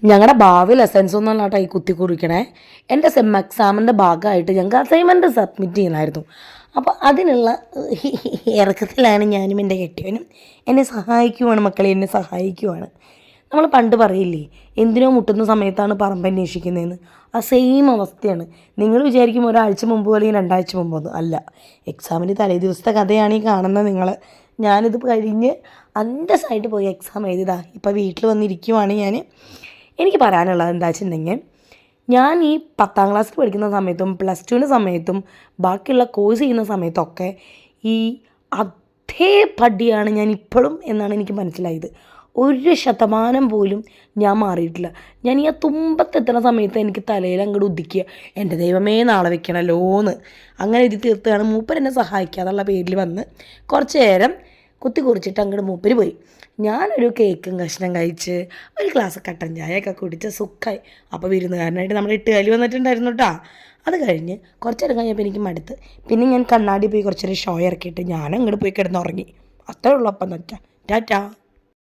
ഞങ്ങളുടെ ഭാവി ലെസൺസ് ഒന്നും അല്ലാട്ടോ ഈ കുത്തി കുറിക്കണേ. എൻ്റെ സെം എക്സാമിൻ്റെ ഭാഗമായിട്ട് ഞങ്ങൾക്ക് അസൈൻമെൻറ്റ് സബ്മിറ്റ് ചെയ്യണമായിരുന്നു. അപ്പോൾ അതിനുള്ള ഇറക്കത്തിലാണ് ഞാനും എൻ്റെ കെട്ടിയവനും. എന്നെ സഹായിക്കുവാണ് മക്കളെ, എന്നെ സഹായിക്കുവാണ്. നമ്മൾ പണ്ട് പറയില്ലേ, എന്തിനോ മുട്ടുന്ന സമയത്താണ് പറമ്പ് അന്വേഷിക്കുന്നതെന്ന്. ആ സെയിം അവസ്ഥയാണ്. നിങ്ങൾ വിചാരിക്കും ഒരാഴ്ച മുമ്പ് അല്ലെങ്കിൽ 2 ആഴ്ച മുമ്പൊന്നും അല്ല. എക്സാമിന് തലേ ദിവസത്തെ കഥയാണ് ഈ കാണുന്നത് നിങ്ങൾ. ഞാനിത് കഴിഞ്ഞ് അന്തസ്സായിട്ട് പോയി എക്സാം എഴുതിയതാ. ഇപ്പോൾ വീട്ടിൽ വന്നിരിക്കുവാണ് ഞാൻ. എനിക്ക് പറയാനുള്ളത് എന്താ വെച്ചിട്ടുണ്ടെങ്കിൽ, ഞാൻ ഈ 10ാം ക്ലാസ്സിൽ പഠിക്കുന്ന സമയത്തും പ്ലസ് ടുവിൻ്റെ സമയത്തും ബാക്കിയുള്ള കോഴ്സ് ചെയ്യുന്ന സമയത്തൊക്കെ ഈ അതേ പടിയാണ് ഞാൻ ഇപ്പോഴും എന്നാണ് എനിക്ക് മനസ്സിലായത്. 1% പോലും ഞാൻ മാറിയിട്ടില്ല. ഞാൻ ഈ തുമ്പത്തെത്തുന്ന സമയത്ത് എനിക്ക് തലയിൽ അങ്ങോട്ട് ഉദിക്കുക, എൻ്റെ ദൈവമേ നാളെ വെക്കണമല്ലോ എന്ന്. അങ്ങനെ എഴുതി തീർത്തുകയാണ്. മൂപ്പർ എന്നെ സഹായിക്കാന്നുള്ള പേരിൽ വന്ന് കുറച്ച് നേരം കുത്തി കുറിച്ചിട്ട് അങ്ങോട്ട് മൂപ്പര് പോയി. ഞാനൊരു കേക്കും കഷ്ണം കഴിച്ച് ഒരു ഗ്ലാസ് കട്ടൻ ചായയൊക്കെ കുടിച്ച് സുഖമായി. അപ്പോൾ വിരുന്നുകാരനായിട്ട് നമ്മൾ 8 കാലി വന്നിട്ടുണ്ടായിരുന്നു കേട്ടോ. അത് കഴിഞ്ഞ് കുറച്ച് നേരം കഴിഞ്ഞപ്പോൾ എനിക്ക് മടുത്ത്. പിന്നെ ഞാൻ കണ്ണാടി പോയി കുറച്ചൊരു ഷോ ഇറക്കിയിട്ട് ഞാൻ അങ്ങോട്ട് പോയി കിടന്നുറങ്ങി. അത്രേ ഉള്ളൂ. അപ്പം ടാറ്റാ.